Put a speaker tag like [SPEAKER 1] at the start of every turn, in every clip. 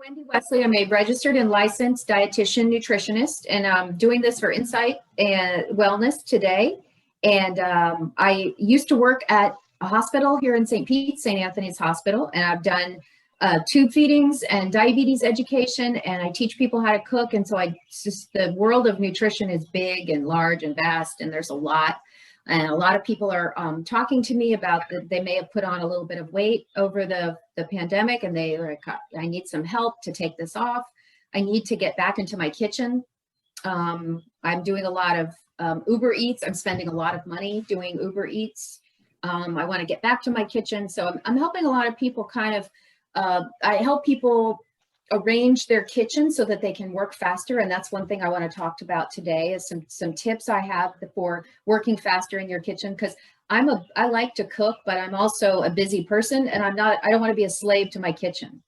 [SPEAKER 1] Wendy Wesley. I'm a registered and licensed dietitian nutritionist, and I'm doing this for Insight and Wellness today. And I used to work at a hospital here in St. Pete, St. Anthony's Hospital, and I've done tube feedings and diabetes education, and I teach people how to cook. And so the world of nutrition is big and large and vast, and there's a lot. And a lot of people are talking to me about that they may have put on a little bit of weight over the pandemic, and they are like, I need some help to take this off. I need to get back into my kitchen. I'm doing a lot of Uber Eats. I'm spending a lot of money doing Uber Eats. I want to get back to my kitchen. So I'm helping a lot of people kind of, I help people arrange their kitchen so that they can work faster. And that's one thing I want to talk about today is some tips I have for working faster in your kitchen. Because I like to cook, but I'm also a busy person, and I don't want to be a slave to my kitchen.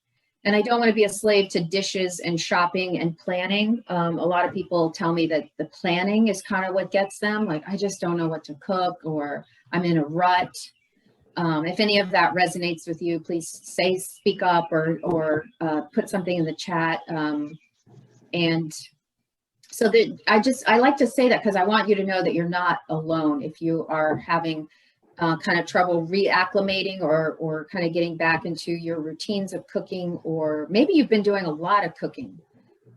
[SPEAKER 1] And I don't want to be a slave to dishes and shopping and planning. A lot of people tell me that the planning is kind of what gets them. Like, I just don't know what to cook, or I'm in a rut. If any of that resonates with you, please speak up or put something in the chat. And so I like to say that because I want you to know that you're not alone if you are having kind of trouble reacclimating or kind of getting back into your routines of cooking, or maybe you've been doing a lot of cooking,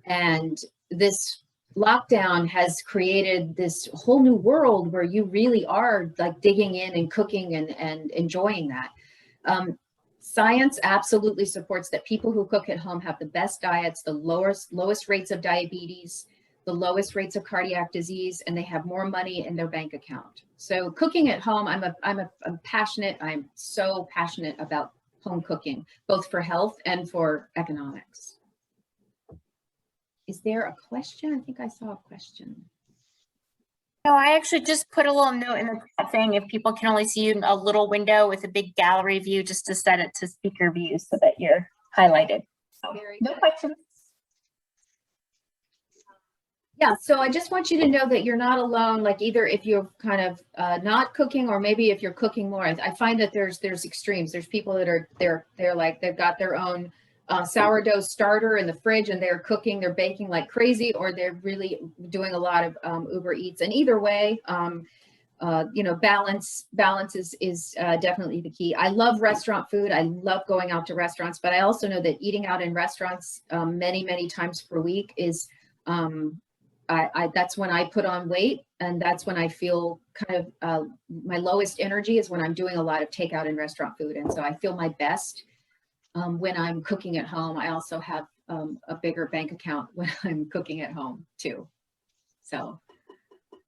[SPEAKER 1] and this lockdown has created this whole new world where you really are like digging in and cooking and enjoying that. Science absolutely supports that people who cook at home have the best diets, the lowest rates of diabetes, the lowest rates of cardiac disease, and they have more money in their bank account. So cooking at home, I'm so passionate about home cooking, both for health and for economics. Is there a question? I think I saw a question.
[SPEAKER 2] No, I actually just put a little note in the chat saying if people can only see you in a little window with a big gallery view, just to set it to speaker view so that you're highlighted. So, no questions.
[SPEAKER 1] Yeah, so I just want you to know that you're not alone. Like, either if you're kind of not cooking, or maybe if you're cooking more. I find that there's extremes. There's people that are they're like they've got their own sourdough starter in the fridge, and they're cooking, they're baking like crazy, or they're really doing a lot of Uber Eats. And either way, balance is definitely the key. I love restaurant food. I love going out to restaurants, but I also know that eating out in restaurants many times per week is that's when I put on weight, and that's when I feel kind of my lowest energy is when I'm doing a lot of takeout and restaurant food. And so I feel my best when I'm cooking at home. I also have a bigger bank account when I'm cooking at home too. So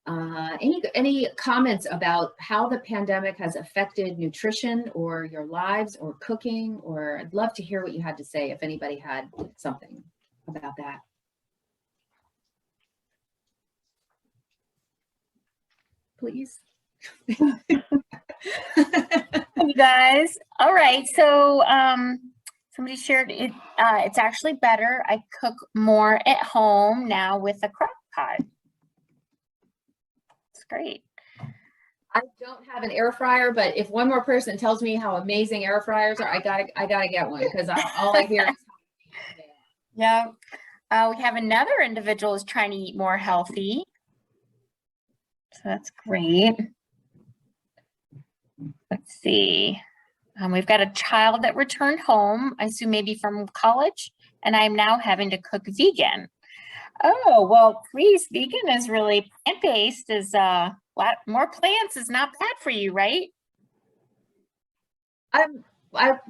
[SPEAKER 1] any comments about how the pandemic has affected nutrition or your lives or cooking? Or I'd love to hear what you had to say if anybody had something about that. Please.
[SPEAKER 2] You guys. All right. So somebody shared it. It's actually better. I cook more at home now with a crock pot. It's great.
[SPEAKER 1] I don't have an air fryer, but if one more person tells me how amazing air fryers are, I gotta get one, because all I hear is
[SPEAKER 2] yeah. We have another individual who's trying to eat more healthy. So that's great. Let's see. We've got a child that returned home, I assume maybe from college, and I'm now having to cook vegan. Oh, well, please, vegan is really plant-based. Is a lot more plants is not bad for you, right?
[SPEAKER 1] I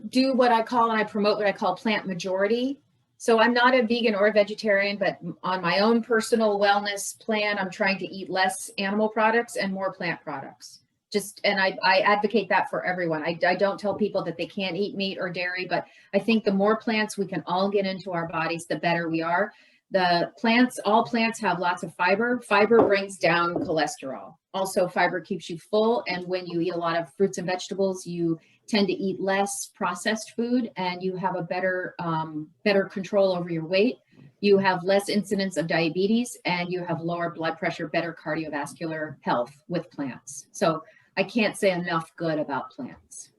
[SPEAKER 1] do what I call, and I promote what I call plant majority. So I'm not a vegan or a vegetarian, but on my own personal wellness plan, I'm trying to eat less animal products and more plant products. And I advocate that for everyone. I don't tell people that they can't eat meat or dairy, but I think the more plants we can all get into our bodies, the better we are. All plants have lots of fiber. Fiber brings down cholesterol. Also, fiber keeps you full. And when you eat a lot of fruits and vegetables, you tend to eat less processed food, and you have a better control over your weight. You have less incidence of diabetes, and you have lower blood pressure, better cardiovascular health with plants. So I can't say enough good about plants.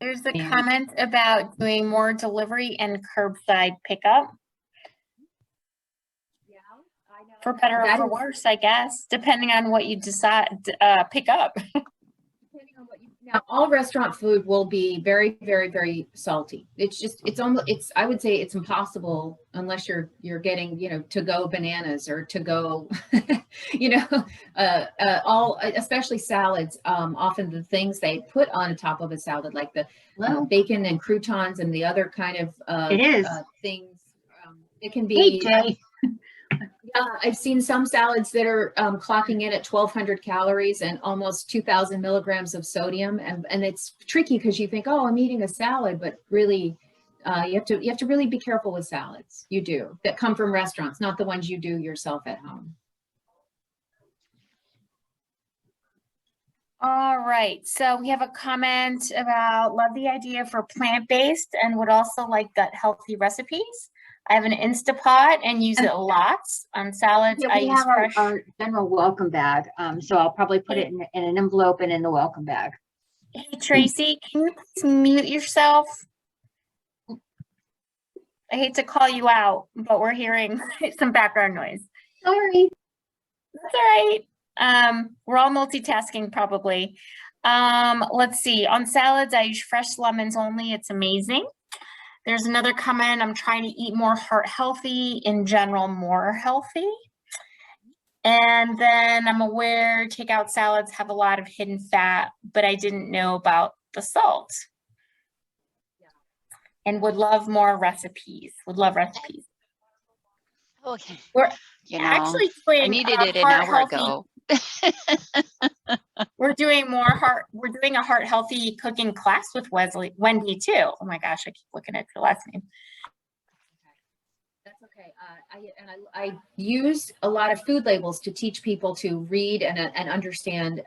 [SPEAKER 2] There's a
[SPEAKER 1] And-
[SPEAKER 2] comment about doing more delivery and curbside pickup.
[SPEAKER 1] Yeah, I know.
[SPEAKER 2] For better or
[SPEAKER 1] That
[SPEAKER 2] for
[SPEAKER 1] is-
[SPEAKER 2] worse, I guess, depending on what you decide pick up.
[SPEAKER 1] Depending on what you, now, all restaurant food will be very, very, very salty. It's almost, I would say it's impossible unless you're getting, to go bananas or to go, all, especially salads. Often the things they put on top of a salad, like the bacon and croutons and the other kind of
[SPEAKER 3] It is.
[SPEAKER 1] things, it can
[SPEAKER 3] Hey,
[SPEAKER 1] be.
[SPEAKER 3] Jay.
[SPEAKER 1] I've seen some salads that are clocking in at 1,200 calories and almost 2,000 milligrams of sodium, and it's tricky because you think, oh, I'm eating a salad, but really, you have to really be careful with salads. You do that come from restaurants, not the ones you do yourself at home.
[SPEAKER 2] All right, so we have a comment about love the idea for plant-based and would also like gut healthy recipes. I have an Instapot and use it lots on salads.
[SPEAKER 3] Yeah,
[SPEAKER 2] I
[SPEAKER 3] we
[SPEAKER 2] use
[SPEAKER 3] have
[SPEAKER 2] fresh.
[SPEAKER 3] our general welcome bag. So I'll probably put it in an envelope and in the welcome bag.
[SPEAKER 2] Hey, Tracy, can you please mute yourself? I hate to call you out, but we're hearing some background noise.
[SPEAKER 3] Sorry.
[SPEAKER 2] That's all right. We're all multitasking probably. Let's see. On salads, I use fresh lemons only. It's amazing. There's another comment. I'm trying to eat more heart healthy, in general, more healthy. And then I'm aware takeout salads have a lot of hidden fat, but I didn't know about the salt. And would love more recipes. Would love recipes.
[SPEAKER 4] Okay.
[SPEAKER 2] We're
[SPEAKER 4] Actually,
[SPEAKER 2] doing
[SPEAKER 4] I needed it an hour ago.
[SPEAKER 2] We're doing a heart healthy cooking class with Wendy too. Oh my gosh, I keep looking at your last name.
[SPEAKER 1] That's okay. I use a lot of food labels to teach people to read and understand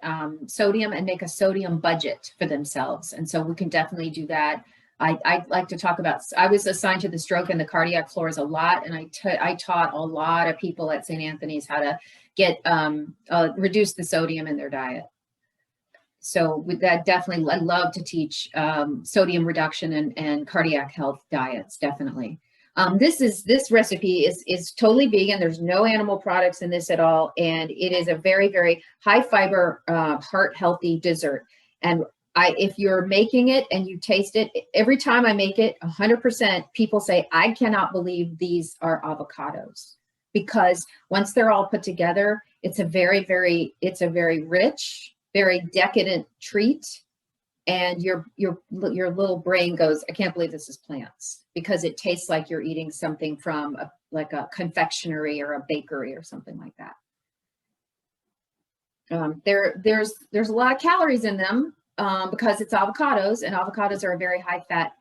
[SPEAKER 1] sodium and make a sodium budget for themselves. And so we can definitely do that. I like to talk about, I was assigned to the stroke and the cardiac floors a lot. And I taught a lot of people at St. Anthony's how to get, reduce the sodium in their diet. So with that, definitely, I love to teach sodium reduction and cardiac health diets, definitely. This recipe is totally vegan. There's no animal products in this at all. And it is a very, very high fiber, heart healthy dessert. And if you're making it and you taste it, every time I make it, 100% people say, I cannot believe these are avocados. Because once they're all put together, it's a very rich, very decadent treat. And your little brain goes, I can't believe this is plants, because it tastes like you're eating something from like a confectionery or a bakery or something like that. There's a lot of calories in them because it's avocados, and avocados are a very high fat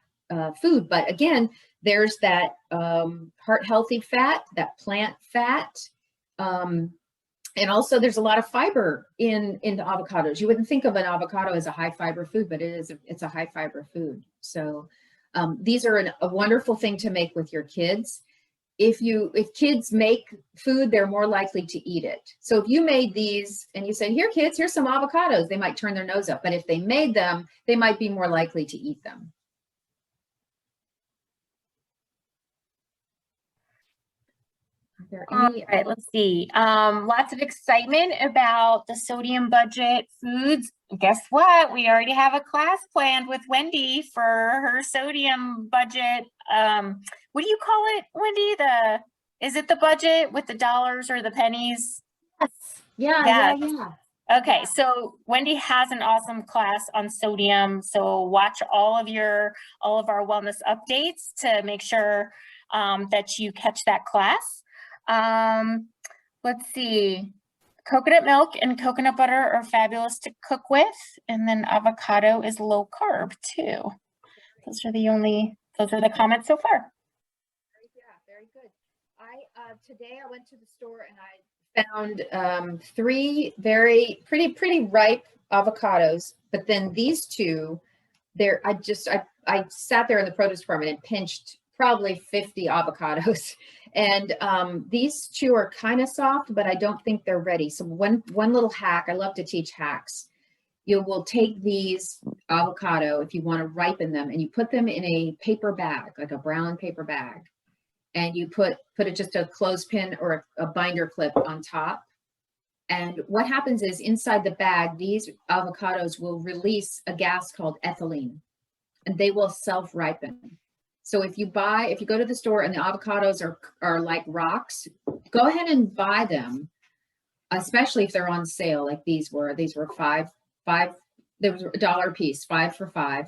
[SPEAKER 1] food. But again, there's that heart healthy fat, that plant fat. And also there's a lot of fiber in the avocados. You wouldn't think of an avocado as a high fiber food, but it's a high fiber food. So these are a wonderful thing to make with your kids. If kids make food, they're more likely to eat it. So if you made these and you said, here kids, here's some avocados, they might turn their nose up. But if they made them, they might be more likely to eat them.
[SPEAKER 2] All right, let's see. Lots of excitement about the sodium budget foods. Guess what? We already have a class planned with Wendy for her sodium budget. What do you call it, Wendy? Is it the budget with the dollars or the pennies?
[SPEAKER 1] Yeah.
[SPEAKER 2] Okay, so Wendy has an awesome class on sodium. So watch all of our wellness updates to make sure that you catch that class. Let's see. Coconut milk and coconut butter are fabulous to cook with, and then avocado is low carb too. Those are the comments so far.
[SPEAKER 1] Very good. Today I went to the store and I found 3 very pretty ripe avocados, but then these 2, I sat there in the produce department and pinched probably 50 avocados. And these 2 are kind of soft, but I don't think they're ready. So one little hack, I love to teach hacks. you will take these avocado, if you want to ripen them, and you put them in a paper bag, like a brown paper bag, and you put it just a clothespin or a binder clip on top. And what happens is inside the bag, these avocados will release a gas called ethylene, and they will self-ripen. So if you go to the store and the avocados are like rocks, go ahead and buy them, especially if they're on sale like these were. These were five, there was $1 a piece, 5 for $5.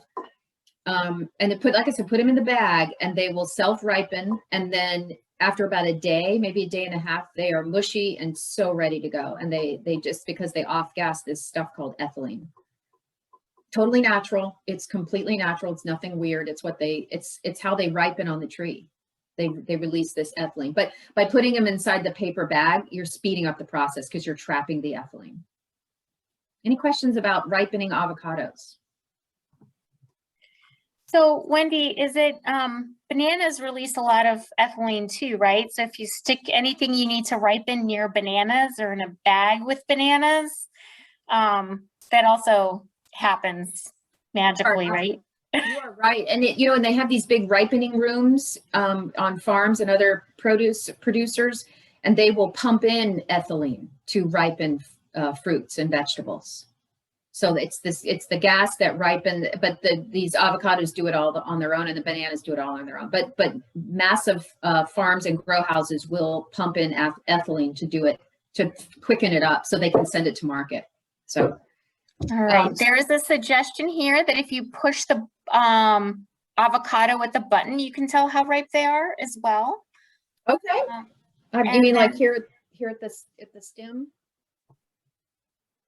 [SPEAKER 1] And like I said, put them in the bag and they will self-ripen. And then after about a day, maybe a day and a half, they are mushy and so ready to go. And they just, because they off-gas this stuff called ethylene. Totally natural. It's completely natural. It's nothing weird. It's it's how they ripen on the tree. They release this ethylene. But by putting them inside the paper bag, you're speeding up the process because you're trapping the ethylene. Any questions about ripening avocados?
[SPEAKER 2] So Wendy, is it, bananas release a lot of ethylene too, right? So if you stick anything you need to ripen near bananas or in a bag with bananas, that also happens magically, right?
[SPEAKER 1] You are right. And and they have these big ripening rooms on farms and other produce producers, and they will pump in ethylene to ripen fruits and vegetables. So it's the gas that ripen, but these avocados do it all on their own, and the bananas do it all on their own. But massive farms and grow houses will pump in ethylene to do it, to quicken it up so they can send it to market. So.
[SPEAKER 2] All right, there is a suggestion here that if you push the avocado with the button, you can tell how ripe they are as well.
[SPEAKER 1] Okay. You mean like here at the stem?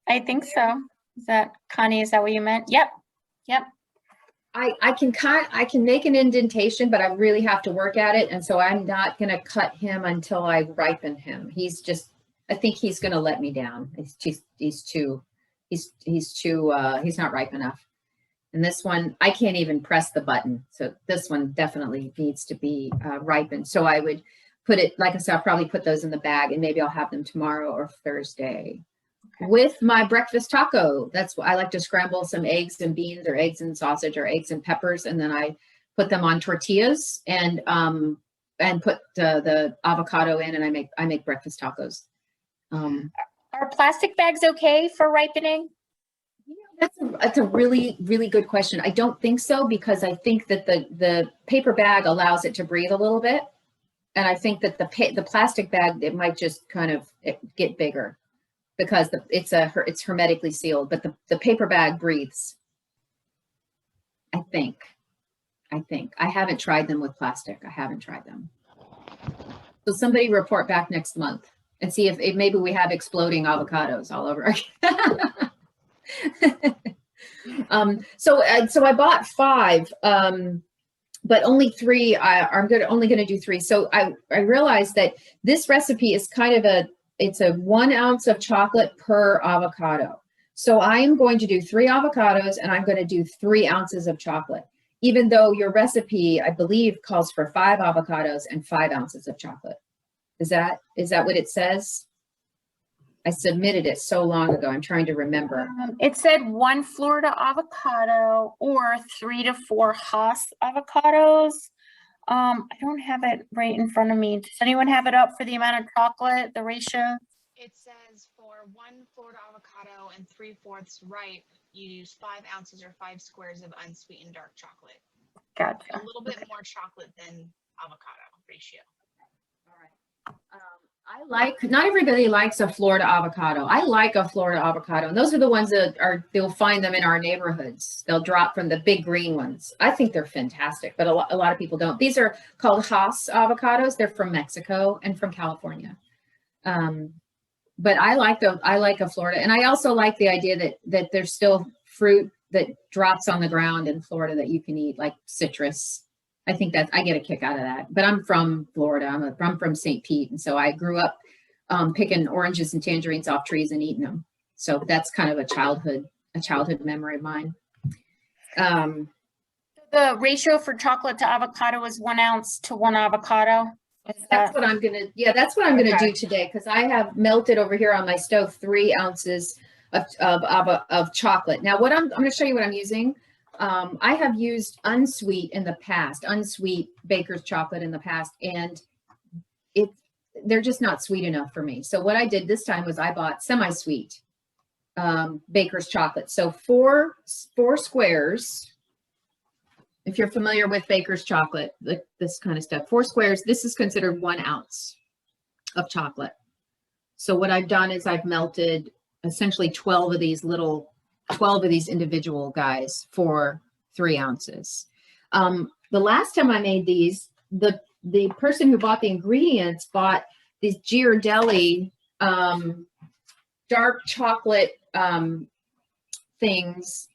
[SPEAKER 2] I think so. Is that, Connie, is that what you meant? Yep.
[SPEAKER 1] I can make an indentation, but I really have to work at it. And so I'm not going to cut him until I ripen him. I think he's going to let me down. He's not ripe enough. And this one, I can't even press the button. So this one definitely needs to be ripened. So I would put it, like I said, I'll probably put those in the bag and maybe I'll have them tomorrow or Thursday. Okay. With my breakfast taco. That's what I like to scramble some eggs and beans or eggs and sausage or eggs and peppers. And then I put them on tortillas and put the avocado in, and I make breakfast tacos.
[SPEAKER 2] Are plastic bags okay for ripening?
[SPEAKER 1] That's a really, really good question. I don't think so, because I think that the paper bag allows it to breathe a little bit. And I think that the plastic bag, it might just kind of get bigger because it's hermetically sealed, but the paper bag breathes. I think. I haven't tried them with plastic. I haven't tried them. So somebody report back next month and see if maybe we have exploding avocados all over again. So I bought 5, but only 3. I'm only going to do 3. So I realized that this recipe is kind of it's a 1 ounce of chocolate per avocado. So I am going to do 3 avocados and I'm going to do 3 ounces of chocolate, even though your recipe, I believe, calls for 5 avocados and 5 ounces of chocolate. Is that what it says? I submitted it so long ago. I'm trying to remember.
[SPEAKER 2] It said 1 Florida avocado or 3 to 4 Haas avocados. I don't have it right in front of me. Does anyone have it up for the amount of chocolate, the ratio?
[SPEAKER 5] It says for 1 Florida avocado and 3/4 ripe, you use 5 ounces or 5 squares of unsweetened dark chocolate.
[SPEAKER 2] Gotcha.
[SPEAKER 5] A little bit more chocolate than avocado ratio.
[SPEAKER 1] Not everybody likes a Florida avocado. I like a Florida avocado. And those are the ones that you'll find them in our neighborhoods. They'll drop from the big green ones. I think they're fantastic, but a lot of people don't. These are called Haas avocados. They're from Mexico and from California. But I like a Florida. And I also like the idea that there's still fruit that drops on the ground in Florida that you can eat, like citrus. I think I get a kick out of that. But I'm from Florida. I'm from St. Pete. And so I grew up picking oranges and tangerines off trees and eating them. So that's kind of a childhood memory of mine.
[SPEAKER 2] The ratio for chocolate to avocado is 1 ounce to 1 avocado.
[SPEAKER 1] That's what I'm gonna do today, because I have melted over here on my stove 3 ounces of chocolate. Now, what I'm going to show you what I'm using. I have used unsweet in the past, unsweet baker's chocolate in the past, and they're just not sweet enough for me. So what I did this time was I bought semi-sweet baker's chocolate. So four squares. If you're familiar with baker's chocolate, like this kind of stuff, 4 squares, this is considered 1 ounce of chocolate. So what I've done is I've melted essentially 12 of these individual guys for 3 ounces. The last time I made these, the person who bought the ingredients bought these Ghirardelli dark chocolate things.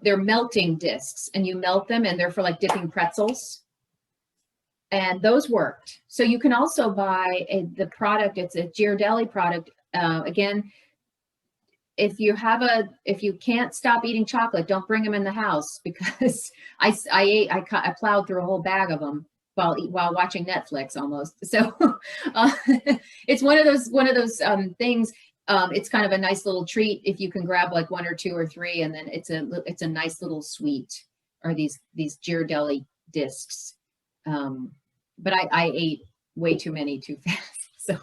[SPEAKER 1] They're melting discs, and you melt them, and they're for like dipping pretzels. And those worked. So you can also buy the product. It's a Ghirardelli product. Again, if you can't stop eating chocolate, don't bring them in the house, because I plowed through a whole bag of them while watching Netflix almost. So it's one of those things. It's kind of a nice little treat if you can grab like 1 or 2 or 3, and then it's a nice little sweet, or these Ghirardelli discs. But I ate way too many too fast. So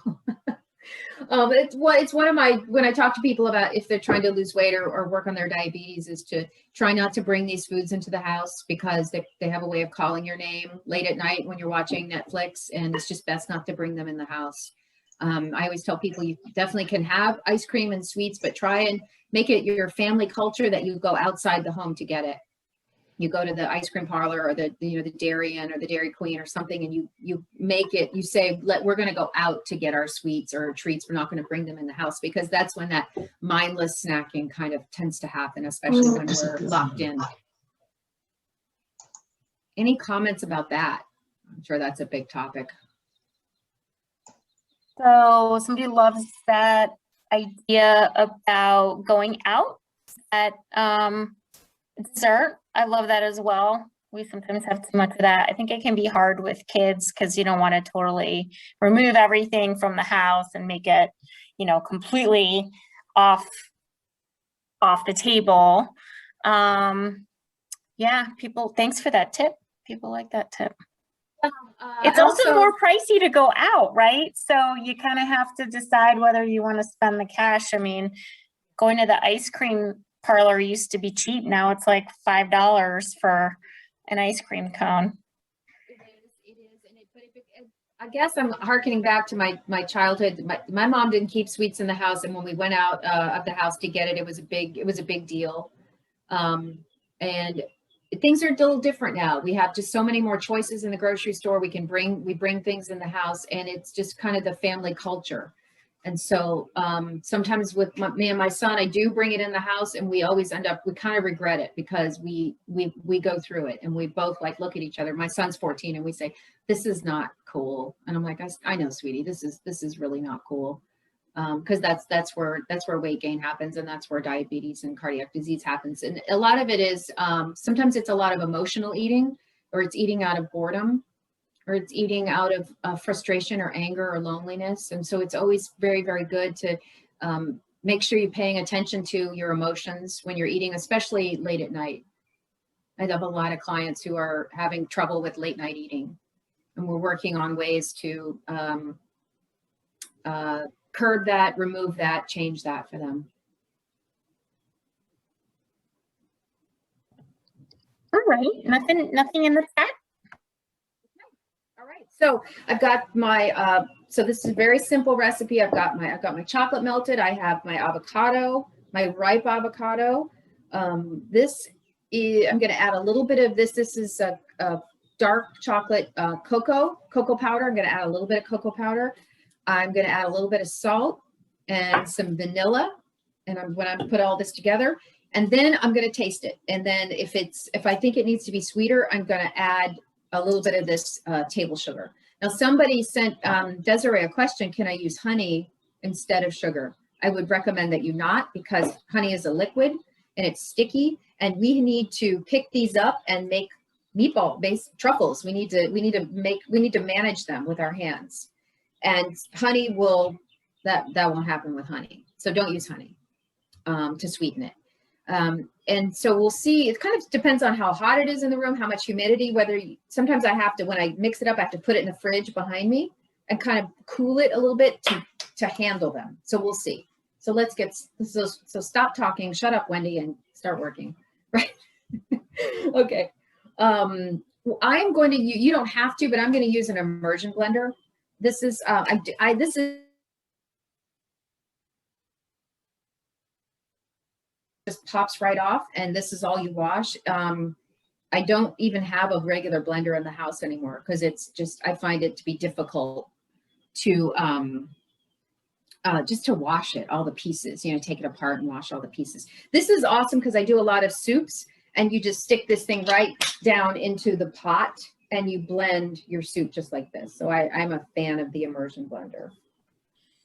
[SPEAKER 1] it's one of my, when I talk to people about if they're trying to lose weight or work on their diabetes, is to try not to bring these foods into the house, because they have a way of calling your name late at night when you're watching Netflix, and it's just best not to bring them in the house. I always tell people you definitely can have ice cream and sweets, but try and make it your family culture that you go outside the home to get it. You go to the ice cream parlor, or the Dairy Inn or the Dairy Queen or something, and you make it, you say, we're going to go out to get our sweets or treats. We're not going to bring them in the house, because that's when that mindless snacking kind of tends to happen, especially when we're locked in. Any comments about that? I'm sure that's a big topic.
[SPEAKER 2] So somebody loves that idea about going out at dessert. I love that as well. We sometimes have too much of that. I think it can be hard with kids, because you don't want to totally remove everything from the house and make it, completely off the table. Yeah, thanks for that tip. People like that tip. It's also more pricey to go out, right? So you kind of have to decide whether you want to spend the cash. I mean, going to the ice cream parlor used to be cheap. Now it's like $5 for an ice cream cone.
[SPEAKER 1] It is. I guess I'm hearkening back to my childhood. My mom didn't keep sweets in the house, and when we went out of the house to get it, it was a big deal. And things are a little different now. We have just so many more choices in the grocery store. We bring things in the house, and it's just kind of the family culture. And so sometimes with me and my son, I do bring it in the house, and we always we kind of regret it, because we go through it, and we both look at each other. My son's 14, and we say, this is not cool. And I'm like, I know, sweetie, this is really not cool. Because that's where weight gain happens, and that's where diabetes and cardiac disease happens. And a lot of it is sometimes it's a lot of emotional eating, or it's eating out of boredom, or it's eating out of frustration or anger or loneliness. And so it's always very, very good to make sure you're paying attention to your emotions when you're eating, especially late at night. I have a lot of clients who are having trouble with late night eating, and we're working on ways to curb that, remove that, change that for them.
[SPEAKER 2] All right, nothing in the chat.
[SPEAKER 1] All right, so I've got my so this is a very simple recipe. I've got my chocolate melted. I have my avocado, my ripe avocado. This is, I'm going to add a little bit of this. This is a dark chocolate cocoa powder. I'm going to add a little bit of cocoa powder. I'm going to add a little bit of salt and some vanilla, and I'm going to put all this together, and then I'm going to taste it. And then if I think it needs to be sweeter, I'm going to add a little bit of this table sugar. Now, somebody sent Desiree a question: can I use honey instead of sugar? I would recommend that you not, because honey is a liquid and it's sticky, and we need to pick these up and make meatball-based truffles. We need to manage them with our hands. And honey that won't happen with honey. So don't use honey. to sweeten it. And so we'll see, it kind of depends on how hot it is in the room, how much humidity, sometimes I have to, when I mix it up, I have to put it in the fridge behind me and kind of cool it a little bit to handle them. So we'll see. So so stop talking, shut up, Wendy, and start working, right? Okay. I'm going to, you don't have to, but I'm going to use an immersion blender. This is, this is just pops right off, and this is all you wash. I don't even have a regular blender in the house anymore because it's just, I find it to be difficult to, just to wash it, all the pieces, take it apart and wash all the pieces. This is awesome because I do a lot of soups, and you just stick this thing right down into the pot and you blend your soup just like this. So I'm a fan of the immersion blender.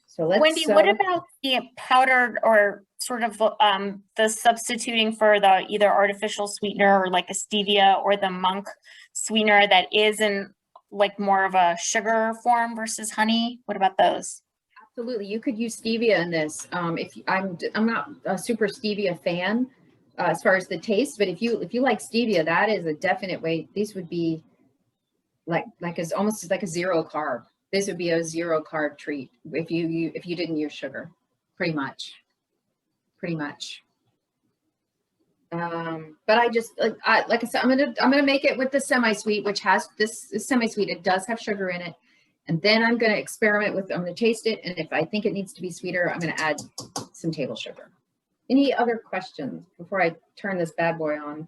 [SPEAKER 1] So let's,
[SPEAKER 2] Wendy, what about the powdered or sort of the substituting for the either artificial sweetener or like a stevia or the monk sweetener that is in like more of a sugar form versus honey? What about those?
[SPEAKER 1] Absolutely, you could use stevia in this. If I'm not a super stevia fan as far as the taste, but if you like stevia, that is a definite way. These would be like as almost like a zero carb. This would be a zero carb treat if you didn't use sugar, pretty much. But I just like I said, I'm gonna make it with the semi-sweet, which has this semi-sweet. It does have sugar in it, and then I'm gonna experiment with. I'm gonna taste it, and if I think it needs to be sweeter, I'm gonna add some table sugar. Any other questions before I turn this bad boy on?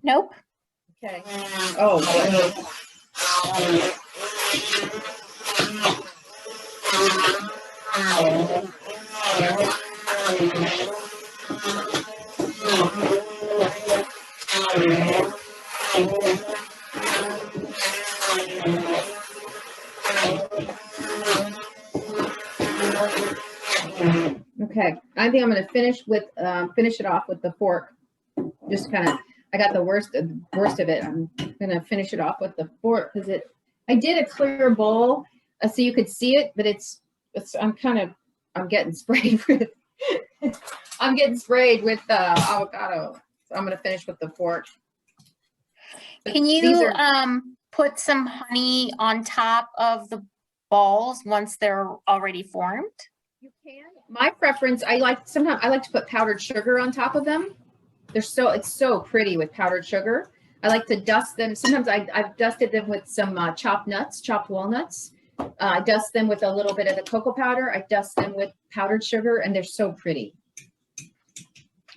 [SPEAKER 2] Nope.
[SPEAKER 1] Okay. Oh boy. Okay, I think I'm going to finish it off with the fork. Just kind of, I got the worst of it. I'm going to finish it off with the fork because I did a clear bowl so you could see it, but I'm getting sprayed with avocado. So I'm going to finish with the fork.
[SPEAKER 2] Can you put some honey on top of the balls once they're already formed?
[SPEAKER 1] You can. My preference, sometimes I like to put powdered sugar on top of them. It's so pretty with powdered sugar. I like to dust them. Sometimes I've dusted them with some chopped walnuts. I dust them with a little bit of the cocoa powder. I dust them with powdered sugar, and they're so pretty.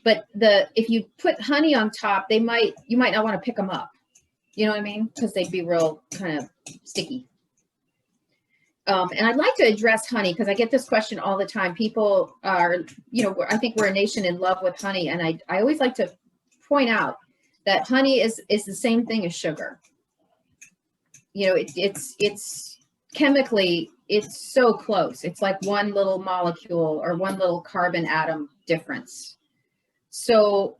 [SPEAKER 1] But if you put honey on top, you might not want to pick them up. You know what I mean? Because they'd be real kind of sticky. And I'd like to address honey because I get this question all the time. People are, I think we're a nation in love with honey. And I always like to point out that honey is the same thing as sugar. It's chemically, it's so close. It's like one little molecule or one little carbon atom difference. So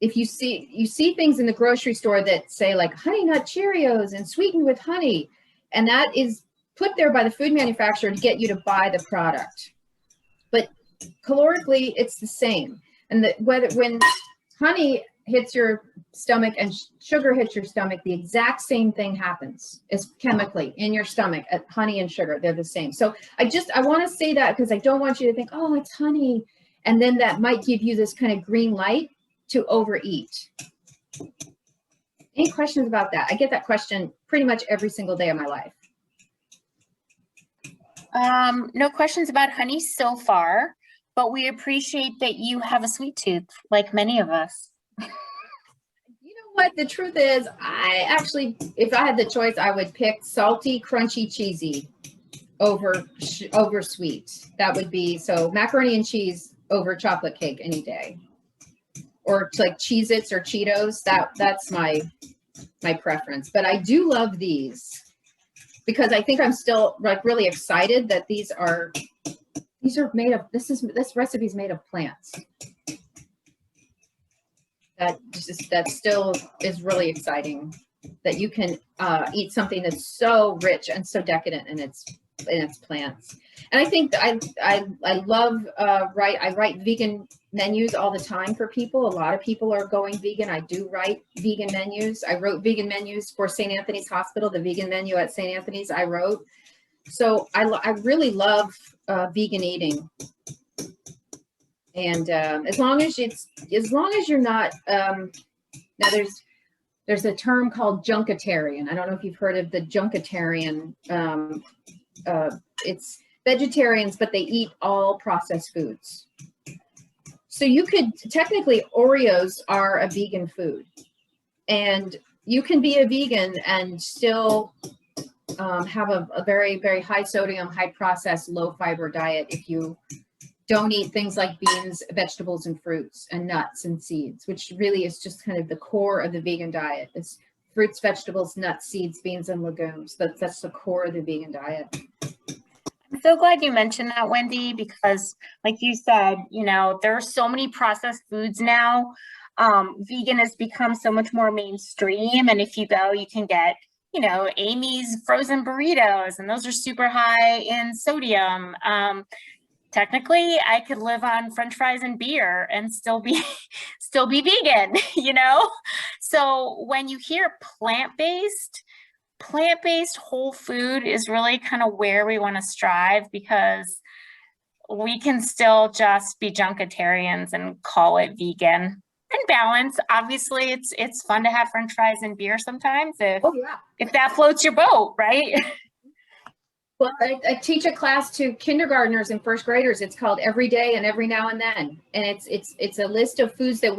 [SPEAKER 1] if you see things in the grocery store that say like Honey Nut Cheerios and sweetened with honey, and that is put there by the food manufacturer to get you to buy the product. But calorically, it's the same. And when honey hits your stomach and sugar hits your stomach, the exact same thing happens is chemically in your stomach. Honey and sugar, they're the same. So I want to say that because I don't want you to think, oh, it's honey. And then that might give you this kind of green light to overeat. Any questions about that? I get that question pretty much every single day of my life.
[SPEAKER 2] No questions about honey so far, but we appreciate that you have a sweet tooth like many of us. You
[SPEAKER 1] know what? The truth is, I actually, if I had the choice, I would pick salty, crunchy, cheesy over sweet. That would be, so macaroni and cheese over chocolate cake any day. Or like Cheez-Its or Cheetos, that's my preference. But I do love these because I think I'm still like really excited that these are made of, this recipe is made of plants. That still is really exciting that you can eat something that's so rich and so decadent, and it's it's plants. And I think I love I write vegan menus all the time for people. A lot of people are going vegan. I do write vegan menus. I wrote vegan menus for St. Anthony's Hospital. The vegan menu at St. Anthony's I wrote. So I really love vegan eating. And as long as you're not now there's a term called junketarian. I don't know if you've heard of the junketarian. It's vegetarians, but they eat all processed foods. So you could technically, Oreos are a vegan food, and you can be a vegan and still have a very, very high sodium, high processed, low fiber diet if you don't eat things like beans, vegetables, and fruits, and nuts and seeds, which really is just kind of the core of the vegan diet. It's fruits, vegetables, nuts, seeds, beans, and legumes. That's the core of the vegan diet.
[SPEAKER 2] I'm so glad you mentioned that, Wendy, because like you said, you know, there are so many processed foods now. Vegan has become so much more mainstream. And if you go, you can get, you know, Amy's frozen burritos, and those are super high in sodium. Technically, I could live on French fries and beer and still be vegan, you know? So when you hear plant-based whole food is really kind of where we want to strive, because we can still just be junketarians and call it vegan and balance. Obviously, it's fun to have French fries and beer sometimes if that floats your boat, right?
[SPEAKER 1] Well, I teach a class to kindergartners and first graders. It's called Every Day and Every Now and Then. And it's a list of foods that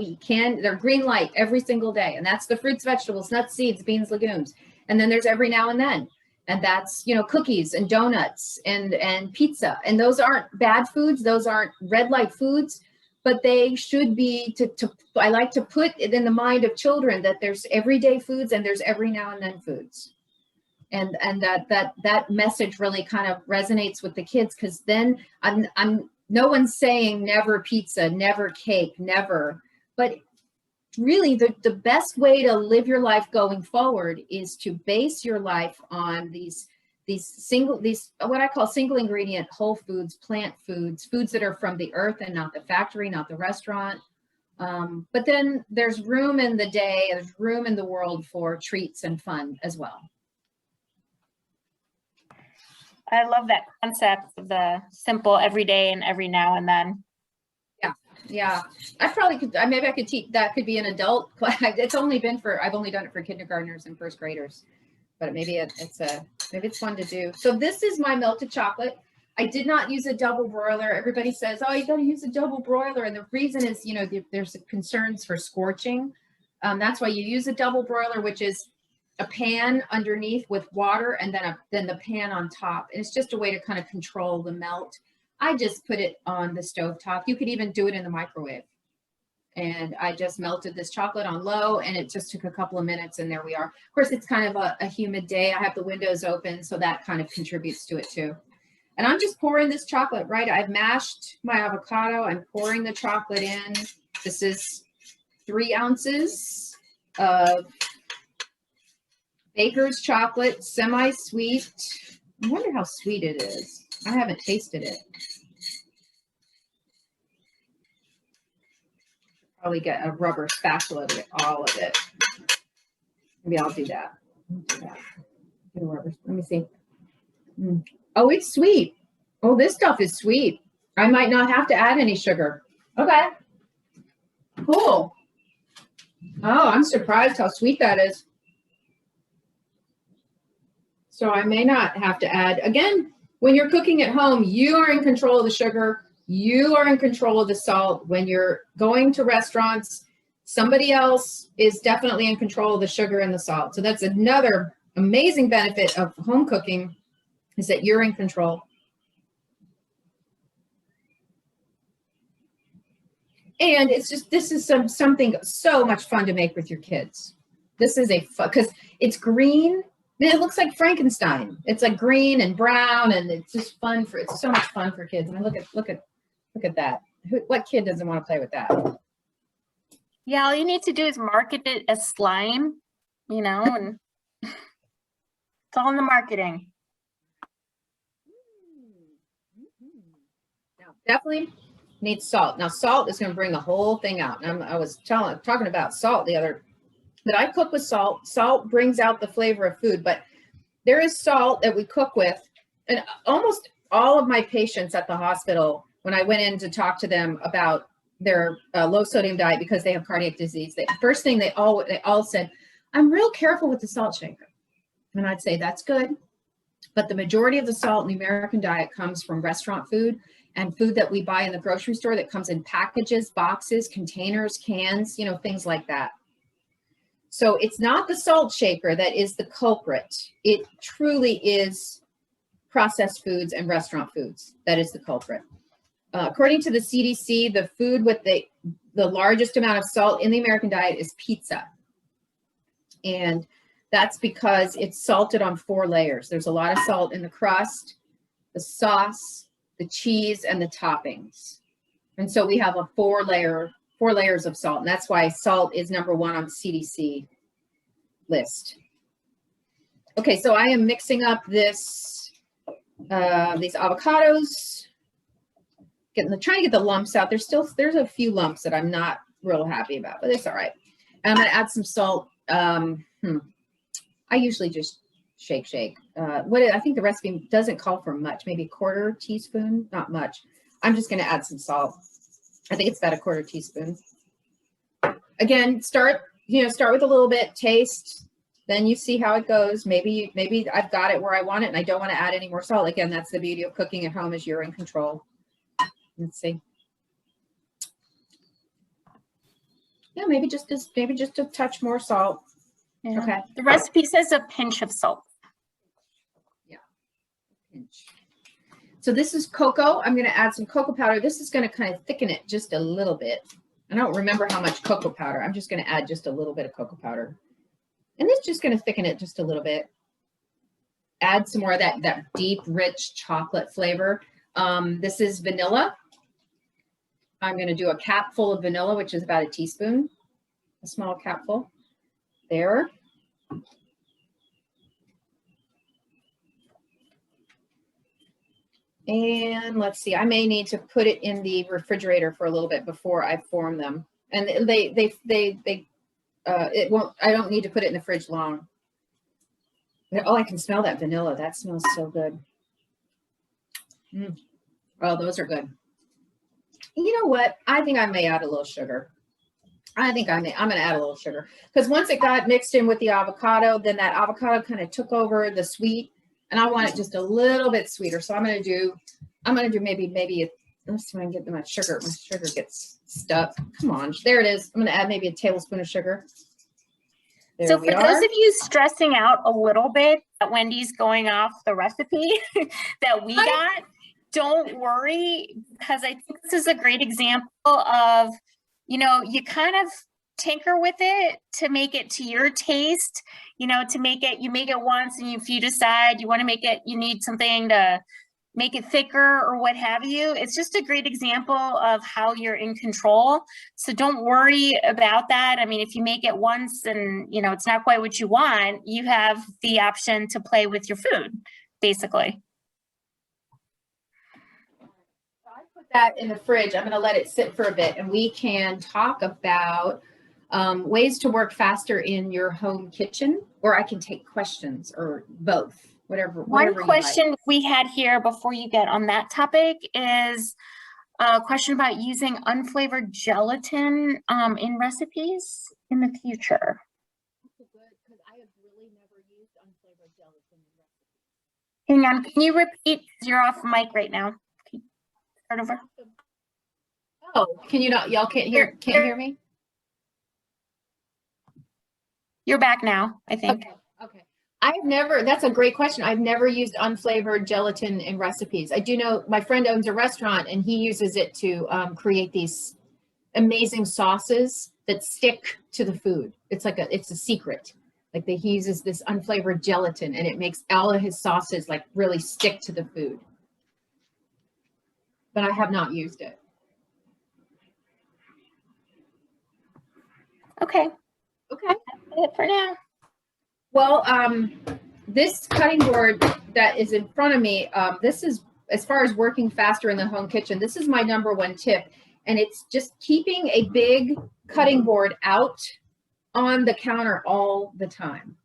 [SPEAKER 1] they're green light every single day. And that's the fruits, vegetables, nuts, seeds, beans, legumes. And then there's every now and then. And that's, you know, cookies and donuts and pizza. And those aren't bad foods. Those aren't red light foods, but they should be I like to put it in the mind of children that there's everyday foods and there's every now and then foods. And that message really kind of resonates with the kids, because then I'm no one's saying never pizza, never cake, never, but really the best way to live your life going forward is to base your life on these what I call single ingredient whole foods, plant foods that are from the earth and not the factory, not the restaurant. But then there's room in the day, there's room in the world for treats and fun as well.
[SPEAKER 2] I love that concept of the simple everyday and every now and then.
[SPEAKER 1] Yeah. I probably could, maybe I could teach, that could be an adult class. I've only done it for kindergartners and first graders, but maybe it's fun to do. So this is my melted chocolate. I did not use a double broiler. Everybody says, oh, you got to use a double broiler. And the reason is, you know, there's concerns for scorching. That's why you use a double broiler, which is a pan underneath with water and then the pan on top. And it's just a way to kind of control the melt. I just put it on the stove top. You could even do it in the microwave. And I just melted this chocolate on low, and it just took a couple of minutes, and there we are. Of course, it's kind of a humid day. I have the windows open, so that kind of contributes to it too. And I'm just pouring this chocolate, right? I've mashed my avocado. I'm pouring the chocolate in. This is 3 ounces of Baker's chocolate, semi-sweet. I wonder how sweet it is. I haven't tasted it. Probably get a rubber spatula to get all of it. Maybe I'll do that. Get a rubber. Let me see. Oh, it's sweet. Oh, this stuff is sweet. I might not have to add any sugar. Okay. Cool. Oh, I'm surprised how sweet that is. So I may not have to add. Again, when you're cooking at home, you are in control of the sugar. You are in control of the salt. When you're going to restaurants, somebody else is definitely in control of the sugar and the salt. So that's another amazing benefit of home cooking, is that you're in control. And it's just, this is something so much fun to make with your kids. This is a fun, because it's green. It looks like Frankenstein. It's like green and brown, and it's just fun it's so much fun for kids. I mean, look at that. What kid doesn't want to play with that?
[SPEAKER 2] Yeah, all you need to do is market it as slime, you know, and it's all in the marketing.
[SPEAKER 1] Definitely needs salt. Now, salt is going to bring the whole thing out. And I was talking about salt that I cook with salt. Salt brings out the flavor of food, but there is salt that we cook with. And almost all of my patients at the hospital, when I went in to talk to them about their low sodium diet because they have cardiac disease, the first thing they all said, I'm real careful with the salt shaker. And I'd say, that's good. But the majority of the salt in the American diet comes from restaurant food and food that we buy in the grocery store that comes in packages, boxes, containers, cans, you know, things like that. So it's not the salt shaker that is the culprit. It truly is processed foods and restaurant foods that is the culprit. According to the CDC, the food with the largest amount of salt in the American diet is pizza. And that's because it's salted on 4 layers. There's a lot of salt in the crust, the sauce, the cheese, and the toppings. And so we have a 4 layers of salt. And that's why salt is number 1 on the CDC list. Okay, so I am mixing up these avocados, trying to get the lumps out. There's a few lumps that I'm not real happy about, but it's all right. And I'm going to add some salt. I usually just shake. I think the recipe doesn't call for much, maybe 1/4 teaspoon, not much. I'm just going to add some salt. I think it's about 1/4 teaspoon. Again, start with a little bit, taste, then you see how it goes. Maybe I've got it where I want it and I don't want to add any more salt. Again, that's the beauty of cooking at home, is you're in control. Let's see. Yeah, maybe just a touch more salt.
[SPEAKER 2] Yeah.
[SPEAKER 1] Okay.
[SPEAKER 2] The recipe says a pinch of salt.
[SPEAKER 1] Yeah. Pinch. So this is cocoa. I'm going to add some cocoa powder. This is going to kind of thicken it just a little bit. I don't remember how much cocoa powder. I'm just going to add just a little bit of cocoa powder. And this is just going to thicken it just a little bit. Add some more of that deep, rich chocolate flavor. This is vanilla. I'm going to do a capful of vanilla, which is about a teaspoon, a small capful. There. And let's see, I may need to put it in the refrigerator for a little bit before I form them. And it won't, I don't need to put it in the fridge long. But, oh, I can smell that vanilla. That smells so good. Oh, those are good. You know what? I think I may add a little sugar. I'm going to add a little sugar, because once it got mixed in with the avocado, then that avocado kind of took over the sweet, and I want it just a little bit sweeter. So I'm going to do maybe let's see if I can get my sugar. My sugar gets stuck. Come on. There it is. I'm going to add maybe a tablespoon of sugar. There
[SPEAKER 2] so for those of you stressing out a little bit that Wendy's going off the recipe that we got, don't worry, because I think this is a great example of, you know, you kind of tinker with it to make it to your taste, you know, you make it once, and if you decide you want to make it, you need something to make it thicker or what have you. It's just a great example of how you're in control. So don't worry about that. I mean, if you make it once and, you know, it's not quite what you want, you have the option to play with your food, basically.
[SPEAKER 1] That in the fridge. I'm going to let it sit for a bit, and we can talk about ways to work faster in your home kitchen, or I can take questions, or both, whatever.
[SPEAKER 2] One question we had here before you get on that topic is a question about using unflavored gelatin in recipes in the future.
[SPEAKER 1] That's good, because I have really never used unflavored gelatin in recipes.
[SPEAKER 2] Hang on, can you repeat? You're off mic right now. Start over.
[SPEAKER 1] Oh, can you not? Y'all can't hear me?
[SPEAKER 2] You're back now, I think.
[SPEAKER 1] Okay. That's a great question. I've never used unflavored gelatin in recipes. I do know my friend owns a restaurant, and he uses it to create these amazing sauces that stick to the food. It's a secret. Like he uses this unflavored gelatin, and it makes all of his sauces like really stick to the food. But I have not used it.
[SPEAKER 2] Okay.
[SPEAKER 1] Okay.
[SPEAKER 2] That's it for now.
[SPEAKER 1] Well, this cutting board that is in front of me, this is as far as working faster in the home kitchen, this is my #1 tip. And it's just keeping a big cutting board out on the counter all the time.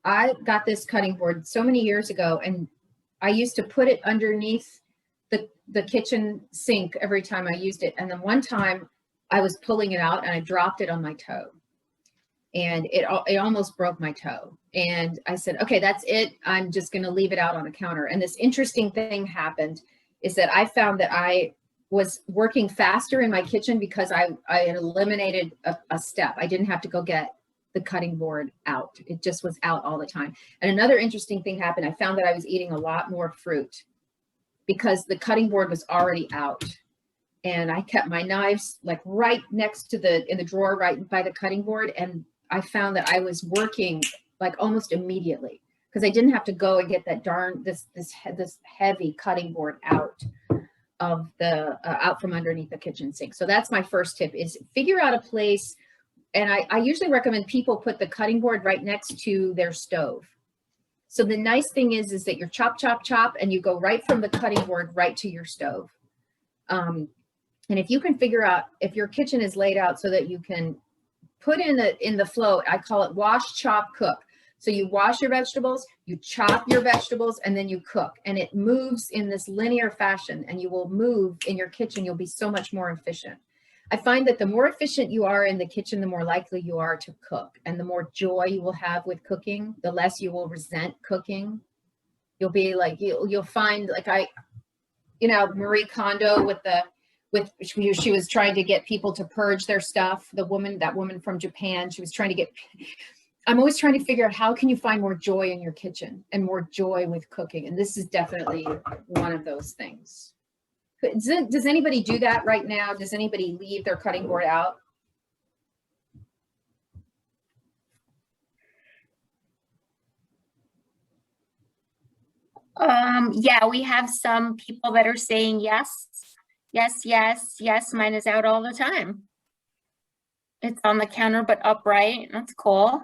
[SPEAKER 1] I got this cutting board so many years ago, and I used to put it underneath the kitchen sink every time I used it. And then one time I was pulling it out and I dropped it on my toe, and it almost broke my toe. And I said, okay, that's it. I'm just going to leave it out on the counter. And this interesting thing happened is that I found that I was working faster in my kitchen because I had eliminated a step. I didn't have to go get the cutting board out. It just was out all the time. And another interesting thing happened. I found that I was eating a lot more fruit because the cutting board was already out. And I kept my knives like right next to in the drawer right by the cutting board. And I found that I was working like almost immediately because I didn't have to go and get that this heavy cutting board out of out from underneath the kitchen sink. So that's my first tip, is figure out a place. And I usually recommend people put the cutting board right next to their stove. So the nice thing is that you're chop, chop, chop, and you go right from the cutting board right to your stove. And if you can figure out if your kitchen is laid out so that you can put in the flow, I call it wash, chop, cook. So you wash your vegetables, you chop your vegetables, and then you cook. And it moves in this linear fashion, and you will move in your kitchen. You'll be so much more efficient. I find that the more efficient you are in the kitchen, the more likely you are to cook, and the more joy you will have with cooking, the less you will resent cooking. You'll be like, you'll find like Marie Kondo she was trying to get people to purge their stuff. That woman from Japan, she was trying to get, I'm always trying to figure out how can you find more joy in your kitchen and more joy with cooking. And this is definitely one of those things. Does anybody do that right now? Does anybody leave their cutting board out?
[SPEAKER 2] Yeah, we have some people that are saying yes, yes, yes, yes. Mine is out all the time. It's on the counter, but upright. That's cool.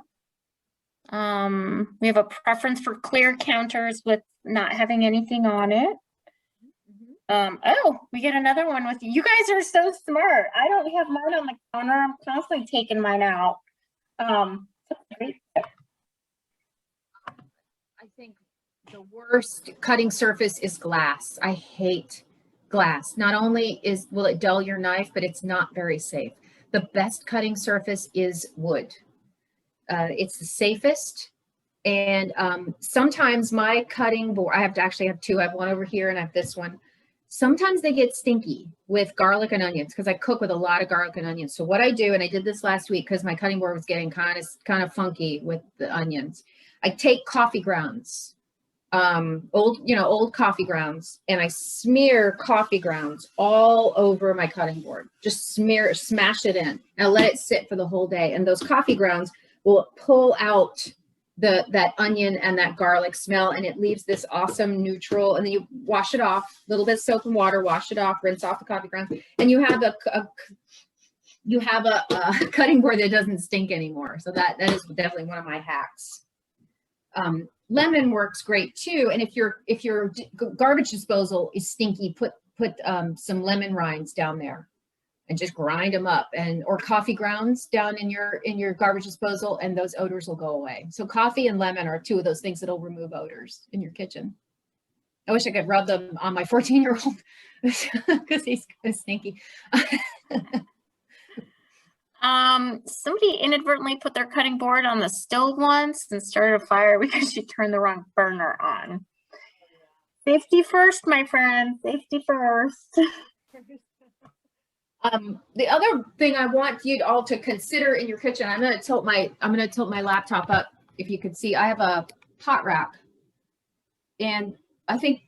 [SPEAKER 2] We have a preference for clear counters with not having anything on it. Oh, we get another one with you guys are so smart. I don't have mine on the counter. I'm constantly taking mine out. That's great.
[SPEAKER 1] I think the worst cutting surface is glass. I hate glass. Not only will it dull your knife, but it's not very safe. The best cutting surface is wood. It's the safest. And sometimes my cutting board, I actually have two. I have one over here and I have this one. Sometimes they get stinky with garlic and onions because I cook with a lot of garlic and onions. So what I do, and I did this last week because my cutting board was getting kind of funky with the onions. I take coffee grounds, old coffee grounds, and I smear coffee grounds all over my cutting board. Just smash it in, and I let it sit for the whole day. And those coffee grounds will pull out that onion and that garlic smell, and it leaves this awesome neutral. And then you wash it off, a little bit of soap and water, wash it off, rinse off the coffee grounds, and you have a cutting board that doesn't stink anymore. So that is definitely one of my hacks. Lemon works great too. And if your garbage disposal is stinky, put some lemon rinds down there and just grind them up, or coffee grounds down in your garbage disposal, and those odors will go away. So coffee and lemon are two of those things that'll remove odors in your kitchen. I wish I could rub them on my 14-year-old because he's kind of stinky.
[SPEAKER 2] Somebody inadvertently put their cutting board on the stove once and started a fire because she turned the wrong burner on. Safety first, my friend. Safety first.
[SPEAKER 1] The other thing I want you all to consider in your kitchen, I'm going to tilt my laptop up. If you could see, I have a pot rack, and I think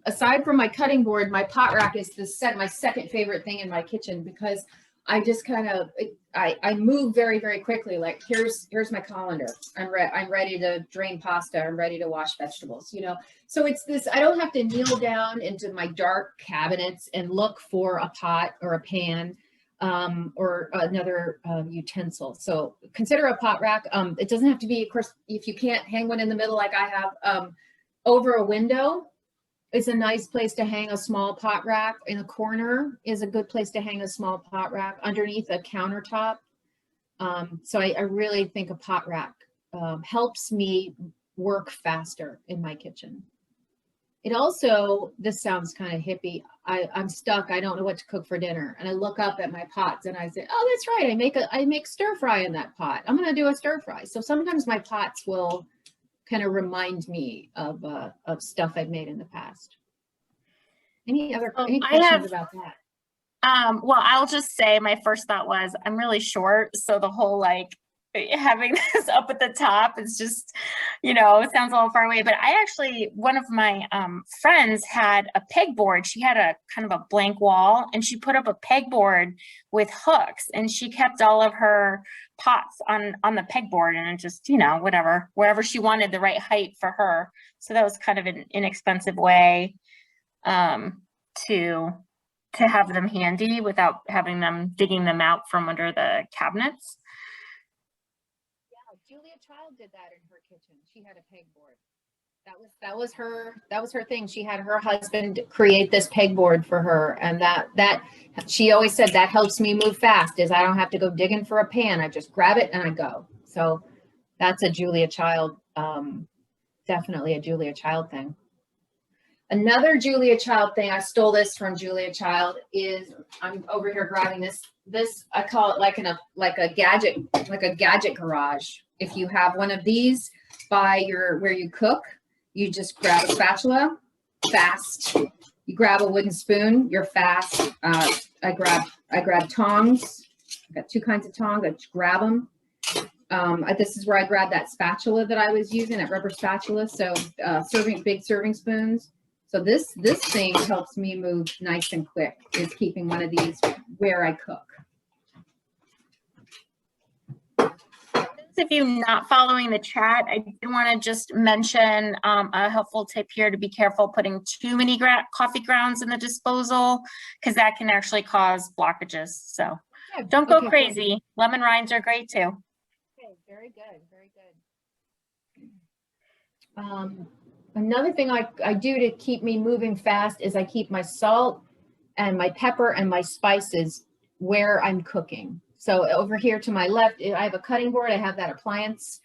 [SPEAKER 1] aside from my cutting board, my pot rack is my second favorite thing in my kitchen because I just I move very, very quickly. Like here's my colander. I'm ready to drain pasta. I'm ready to wash vegetables, So it's this, I don't have to kneel down into my dark cabinets and look for a pot or a pan or another utensil. So consider a pot rack. It doesn't have to be, of course, if you can't hang one in the middle like I have, over a window. is a nice place to hang a small pot rack. In the corner is a good place to hang a small pot rack underneath a countertop. So I really think a pot rack helps me work faster in my kitchen. It also, this sounds kind of hippie. I'm stuck. I don't know what to cook for dinner. And I look up at my pots and I say, oh, that's right. I make stir fry in that pot. I'm going to do a stir fry. So sometimes my pots will kind of remind me of stuff I've made in the past. Any questions about that?
[SPEAKER 2] Well, I'll just say my first thought was I'm really short. So the whole like having this up at the top is just, you know, it sounds a little far away. But I actually, one of my friends had a pegboard. She had a kind of a blank wall and she put up a pegboard with hooks and she kept all of her pots on the pegboard and just, you know, wherever she wanted the right height for her. So that was kind of an inexpensive way to have them handy without having them digging them out from under the cabinets.
[SPEAKER 1] Yeah, Julia Child did that in her kitchen. She had a pegboard. That was her thing. She had her husband create this pegboard for her, and that she always said that helps me move fast. Is I don't have to go digging for a pan. I just grab it and I go. So that's a Julia Child, definitely a Julia Child thing. Another Julia Child thing, I stole this from Julia Child, is I'm over here grabbing this I call it like a gadget garage. If you have one of these by where you cook, you just grab a spatula, fast. You grab a wooden spoon, you're fast. I grab tongs. I got two kinds of tongs. I just grab them. This is where I grabbed that spatula that I was using, that rubber spatula. So big serving spoons. So this thing helps me move nice and quick, is keeping one of these where I cook.
[SPEAKER 2] Those of you not following the chat, I did want to just mention a helpful tip here to be careful putting too many coffee grounds in the disposal, because that can actually cause blockages. So yeah, don't go crazy. Cool. Lemon rinds are great too.
[SPEAKER 1] Okay, very good, very good. Another thing I do to keep me moving fast is I keep my salt and my pepper and my spices where I'm cooking. So over here to my left, I have a cutting board. I have that appliance,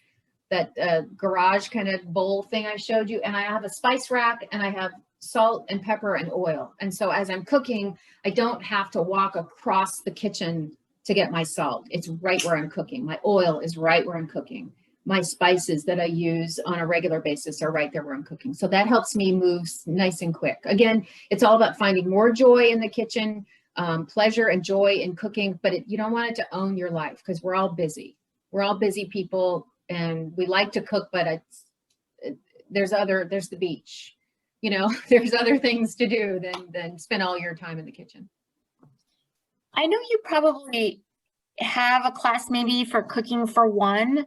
[SPEAKER 1] that garage kind of bowl thing I showed you. And I have a spice rack and I have salt and pepper and oil. And so as I'm cooking, I don't have to walk across the kitchen to get my salt. It's right where I'm cooking. My oil is right where I'm cooking. My spices that I use on a regular basis are right there where I'm cooking. So that helps me move nice and quick. Again, it's all about finding more joy in the kitchen, pleasure and joy in cooking, but you don't want it to own your life, because we're all busy. We're all busy people and we like to cook, but there's the beach, you know, there's other things to do than spend all your time in the kitchen.
[SPEAKER 2] I know you probably have a class maybe for cooking for one.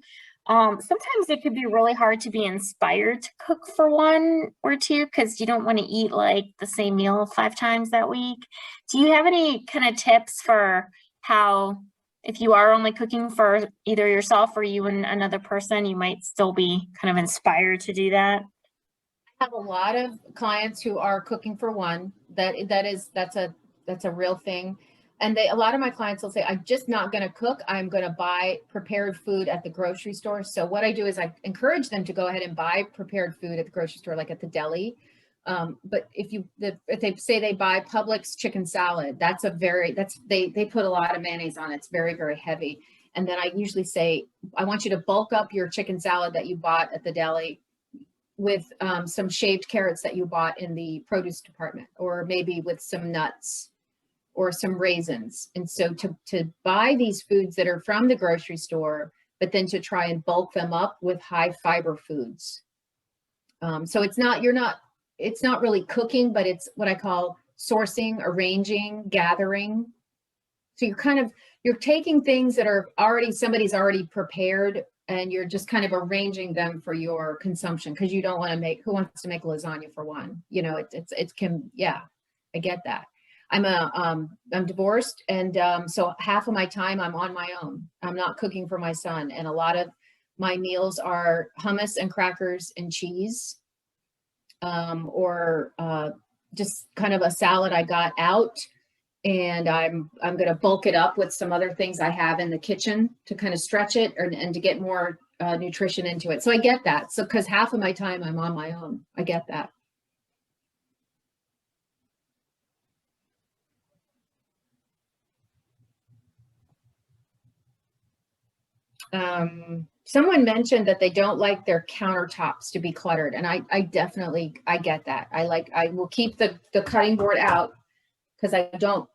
[SPEAKER 2] Sometimes it could be really hard to be inspired to cook for one or two because you don't want to eat like the same meal 5 times that week. Do you have any kind of tips for how, if you are only cooking for either yourself or you and another person, you might still be kind of inspired to do that?
[SPEAKER 1] I have a lot of clients who are cooking for one. That's a real thing. And a lot of my clients will say, I'm just not going to cook. I'm going to buy prepared food at the grocery store. So what I do is I encourage them to go ahead and buy prepared food at the grocery store, like at the deli. But if they say they buy Publix chicken salad, they put a lot of mayonnaise on it. It's very, very heavy. And then I usually say, I want you to bulk up your chicken salad that you bought at the deli with some shaved carrots that you bought in the produce department, or maybe with some nuts or some raisins. And so to buy these foods that are from the grocery store, but then to try and bulk them up with high fiber foods. So it's not really cooking, but it's what I call sourcing, arranging, gathering. So you're taking things that are somebody's already prepared, and you're just kind of arranging them for your consumption, because you don't want to who wants to make lasagna for one? You know, I get that. I'm divorced, and so half of my time I'm on my own. I'm not cooking for my son, and a lot of my meals are hummus and crackers and cheese. or just kind of a salad I got out. And I'm going to bulk it up with some other things I have in the kitchen to kind of stretch it and to get more nutrition into it. So I get that. So because half of my time I'm on my own, I get that. Someone mentioned that they don't like their countertops to be cluttered, and I definitely get that. I will keep the cutting board out because I don't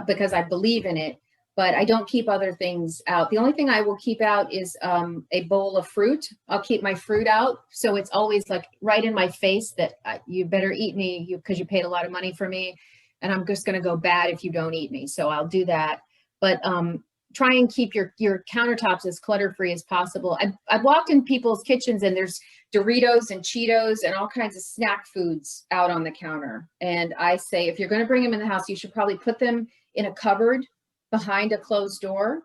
[SPEAKER 1] because I believe in it, but I don't keep other things out. The only thing I will keep out is a bowl of fruit. I'll keep my fruit out, so it's always like right in my face that you better eat me because you paid a lot of money for me, and I'm just going to go bad if you don't eat me. So I'll do that, but try and keep your countertops as clutter-free as possible. I've walked in people's kitchens and there's Doritos and Cheetos and all kinds of snack foods out on the counter. And I say, if you're going to bring them in the house, you should probably put them in a cupboard behind a closed door.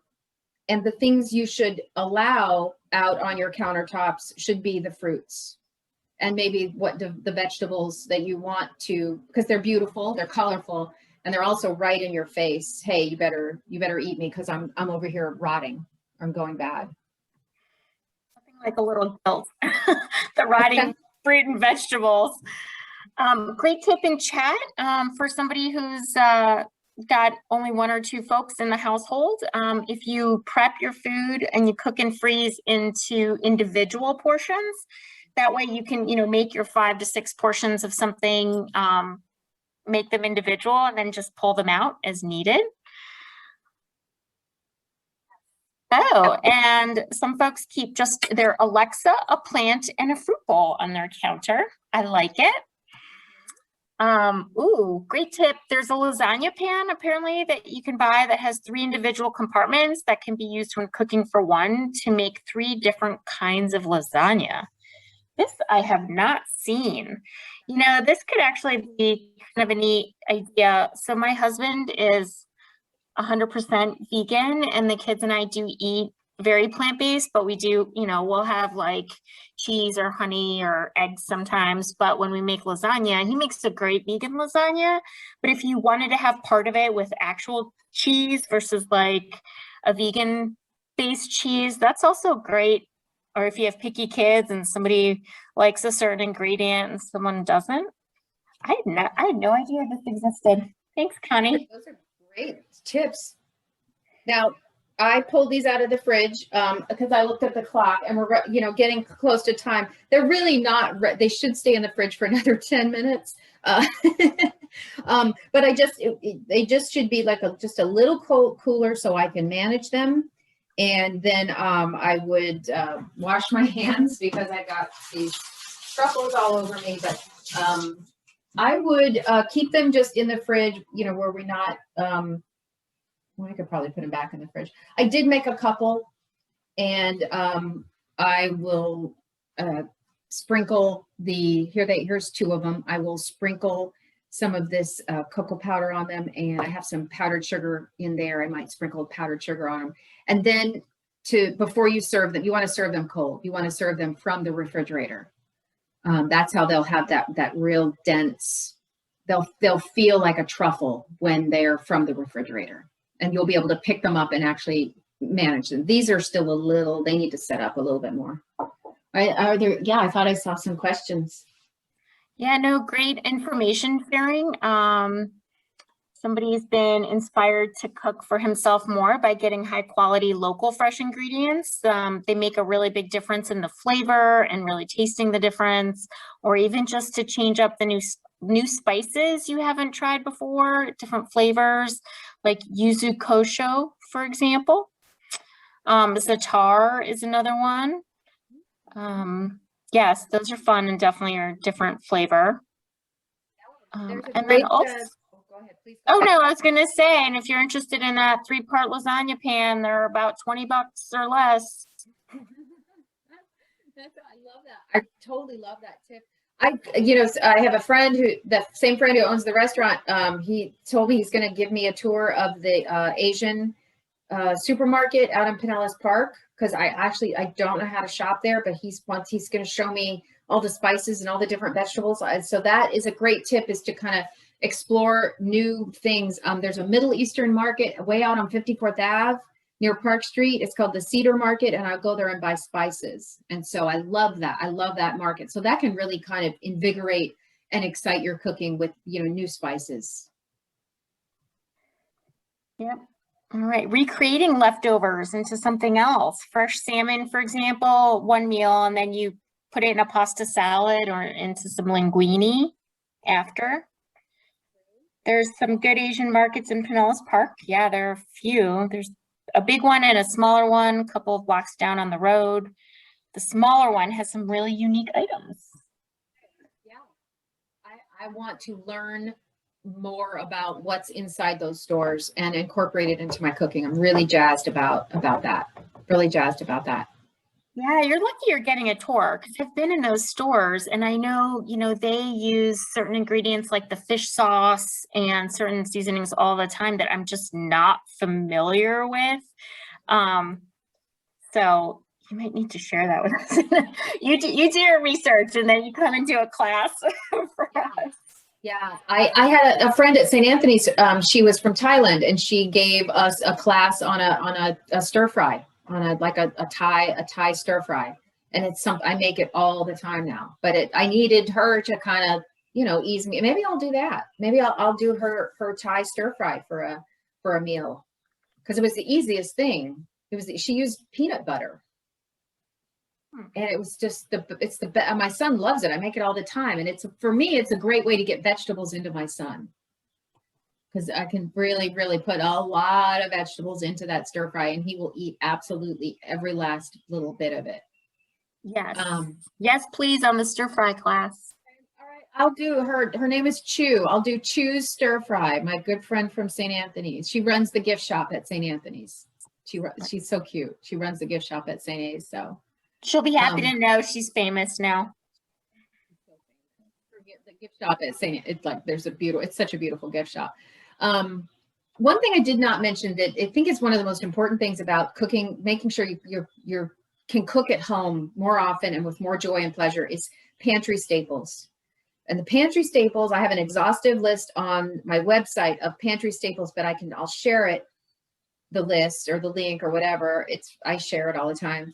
[SPEAKER 1] And the things you should allow out on your countertops should be the fruits and maybe what the vegetables that you want to, because they're beautiful, they're colorful, and they're also right in your face. Hey, you better eat me because I'm over here rotting. I'm going bad.
[SPEAKER 2] Something like a little guilt. The rotting fruit and vegetables. Great tip in chat for somebody who's got only 1 or 2 folks in the household. If you prep your food and you cook and freeze into individual portions, that way you can, make your 5 to 6 portions of something, make them individual and then just pull them out as needed. Oh, and some folks keep just their Alexa, a plant, and a fruit bowl on their counter. I like it. Ooh, great tip. There's a lasagna pan apparently that you can buy that has 3 individual compartments that can be used when cooking for one to make 3 different kinds of lasagna. This I have not seen. This could actually be kind of a neat idea. So my husband is 100% vegan and the kids and I do eat very plant-based, but we do, we'll have like cheese or honey or eggs sometimes. But when we make lasagna, he makes a great vegan lasagna. But if you wanted to have part of it with actual cheese versus like a vegan-based cheese, that's also great. Or if you have picky kids and somebody likes a certain ingredient and someone doesn't. I had no idea this existed. Thanks, Connie.
[SPEAKER 1] Those are great tips. Now, I pulled these out of the fridge because I looked at the clock and we're, getting close to time. They're really not, they should stay in the fridge for another 10 minutes. But they just should be like just a little cooler so I can manage them. And then I would wash my hands because I got these truffles all over me. But I would keep them just in the fridge, where we're not, well, I could probably put them back in the fridge. I did make a couple, and I will sprinkle here's 2 of them. I will sprinkle some of this cocoa powder on them, and I have some powdered sugar in there. I might sprinkle powdered sugar on them. And then before you serve them, you want to serve them cold. You want to serve them from the refrigerator. That's how they'll have that real dense, they'll feel like a truffle when they're from the refrigerator. And you'll be able to pick them up and actually manage them. These are still they need to set up a little bit more. Are there, yeah, I thought I saw some questions.
[SPEAKER 2] Yeah, no, great information sharing. Somebody's been inspired to cook for himself more by getting high quality local fresh ingredients. They make a really big difference in the flavor and really tasting the difference, or even just to change up the new spices you haven't tried before, different flavors like yuzu kosho, for example. Za'atar is another one. Yes, those are fun and definitely are different flavor. And then also,
[SPEAKER 1] go ahead, please.
[SPEAKER 2] Oh no, I was gonna say, and if you're interested in that 3-part lasagna pan, they're about $20 or less.
[SPEAKER 1] I love that. I totally love that tip. I have a friend the same friend who owns the restaurant. He told me he's going to give me a tour of the Asian supermarket out in Pinellas Park, because I don't know how to shop there, but he's going to show me all the spices and all the different vegetables. So that is a great tip, is to kind of explore new things. There's a Middle Eastern market way out on 54th Ave near Park Street. It's called the Cedar Market, and I'll go there and buy spices. And so I love that. I love that market. So that can really kind of invigorate and excite your cooking with, new spices.
[SPEAKER 2] Yep. All right. Recreating leftovers into something else. Fresh salmon, for example, one meal, and then you put it in a pasta salad or into some linguine after. There's some good Asian markets in Pinellas Park. Yeah, there are a few. There's a big one and a smaller one, a couple of blocks down on the road. The smaller one has some really unique items.
[SPEAKER 1] Yeah, I want to learn more about what's inside those stores and incorporate it into my cooking. I'm really jazzed about that. Really jazzed about that.
[SPEAKER 2] Yeah, you're lucky you're getting a tour, because I've been in those stores and I know, they use certain ingredients like the fish sauce and certain seasonings all the time that I'm just not familiar with. So you might need to share that with us. You do your research and then you come and do a class for us.
[SPEAKER 1] Yeah, I had a friend at St. Anthony's. She was from Thailand, and she gave us a class on a stir fry, on a Thai stir fry, and it's something I make it all the time now. But I needed her to kind of ease me. Maybe I'll do that. Maybe I'll do her Thai stir fry for a meal, because it was the easiest thing. She used peanut butter. And it was just my son loves it. I make it all the time. And for me, it's a great way to get vegetables into my son, because I can really, really put a lot of vegetables into that stir fry, and he will eat absolutely every last little bit of it.
[SPEAKER 2] Yes. Yes, please, on the stir fry class.
[SPEAKER 1] All right. I'll do her name is Chu. I'll do Chu's stir fry. My good friend from St. Anthony's. She runs the gift shop at St. Anthony's. She's so cute. She runs the gift shop at St. A's. So
[SPEAKER 2] she'll be happy to know she's famous now.
[SPEAKER 1] The gift shop at St. It's such a beautiful gift shop. One thing I did not mention that I think is one of the most important things about cooking, making sure you can cook at home more often and with more joy and pleasure, is Pantry Staples. And the Pantry Staples, I have an exhaustive list on my website of Pantry Staples, but I'll share it, the list or the link or whatever. I share it all the time.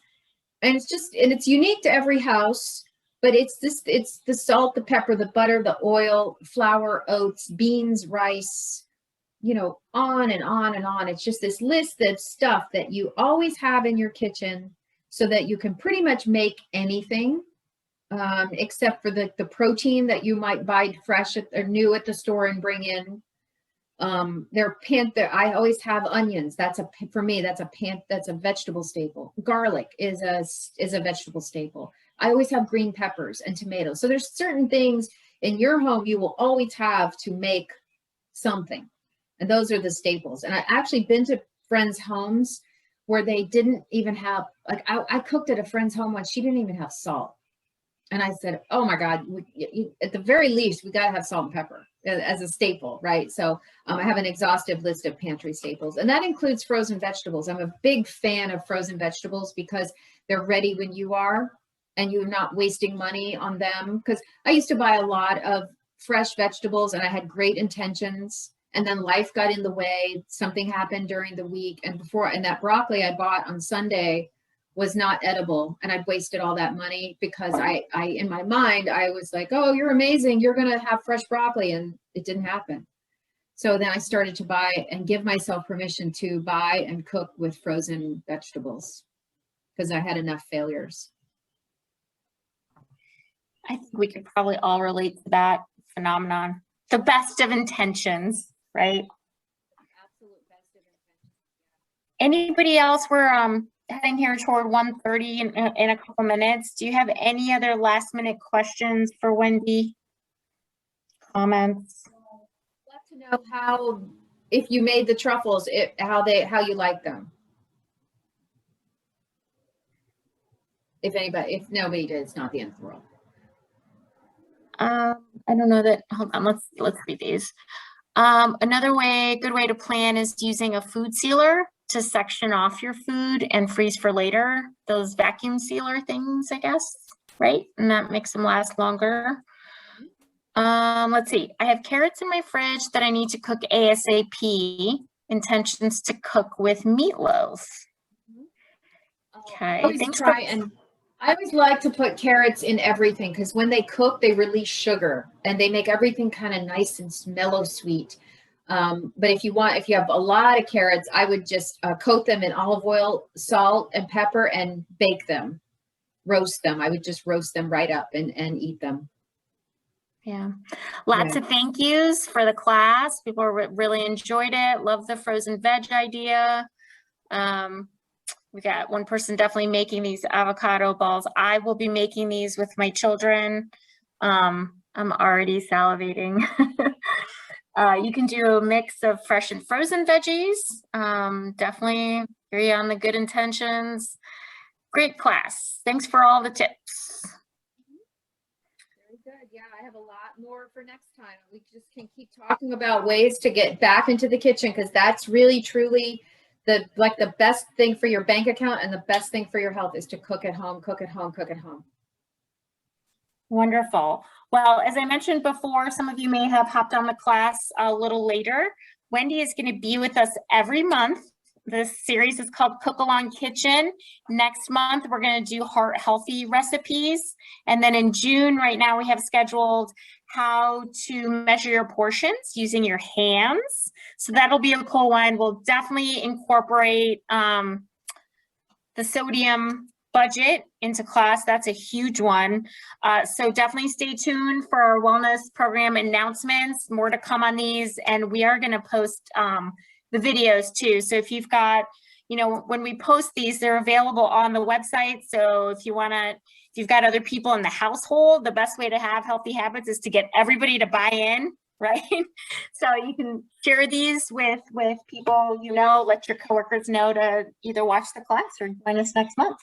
[SPEAKER 1] And it's unique to every house, but it's the salt, the pepper, the butter, the oil, flour, oats, beans, rice, on and on and on. It's just this list of stuff that you always have in your kitchen, so that you can pretty much make anything, except for the protein that you might buy fresh or new at the store and bring in. I always have onions. For me, that's a vegetable staple. Garlic is a vegetable staple. I always have green peppers and tomatoes. So there's certain things in your home you will always have to make something. And those are the staples. And I actually been to friends' homes where they didn't even have, I cooked at a friend's home once, she didn't even have salt. And I said, oh my God, at the very least, we got to have salt and pepper as a staple, right? So I have an exhaustive list of pantry staples, and that includes frozen vegetables. I'm a big fan of frozen vegetables because they're ready when you are, and you're not wasting money on them. Because I used to buy a lot of fresh vegetables and I had great intentions, and then life got in the way. Something happened during the week, and that broccoli I bought on Sunday was not edible, and I'd wasted all that money because I in my mind I was like, oh, you're amazing, you're gonna have fresh broccoli, and it didn't happen. So then I started to buy and give myself permission to buy and cook with frozen vegetables because I had enough failures.
[SPEAKER 2] I think we could probably all relate to that phenomenon. The best of intentions, right?
[SPEAKER 1] Absolute best of intentions.
[SPEAKER 2] Anybody else? We're heading here toward 1:30 in a couple minutes. Do you have any other last minute questions for Wendy? Comments?
[SPEAKER 1] I'd love to know if you made the truffles, how you like them. If nobody did, it's not the end of the world.
[SPEAKER 2] I don't know that. Hold on, let's read these. Another good way to plan is using a food sealer to section off your food and freeze for later. Those vacuum sealer things, I guess. right? And that makes them last longer. Let's see. I have carrots in my fridge that I need to cook ASAP. Intentions to cook with meatloaf. Okay.
[SPEAKER 1] I always like to put carrots in everything because when they cook, they release sugar and they make everything kind of nice and mellow sweet. But if you have a lot of carrots, I would just coat them in olive oil, salt, and pepper and bake them, roast them. I would just roast them right up and eat them.
[SPEAKER 2] Yeah. Lots of thank yous for the class. People really enjoyed it. Love the frozen veg idea. We got one person definitely making these avocado balls. I will be making these with my children. I'm already salivating. You can do a mix of fresh and frozen veggies. Definitely agree on the good intentions. Great class. Thanks for all the tips.
[SPEAKER 1] Very good. Yeah, I have a lot more for next time. We just can keep talking about ways to get back into the kitchen because that's really truly the best thing for your bank account and the best thing for your health is to cook at home, cook at home, cook at home.
[SPEAKER 2] Wonderful. Well, as I mentioned before, some of you may have hopped on the class a little later. Wendy is going to be with us every month. This series is called Cook Along Kitchen. Next month, we're going to do heart healthy recipes. And then in June, right now, we have scheduled how to measure your portions using your hands. So that'll be a cool one. We'll definitely incorporate the sodium budget into class. That's a huge one. So definitely stay tuned for our wellness program announcements. More to come on these. And we are going to post the videos too. So if you've got, when we post these, they're available on the website. So if you've got other people in the household, the best way to have healthy habits is to get everybody to buy in, right? So you can share these with people, let your coworkers know to either watch the class or join us next month.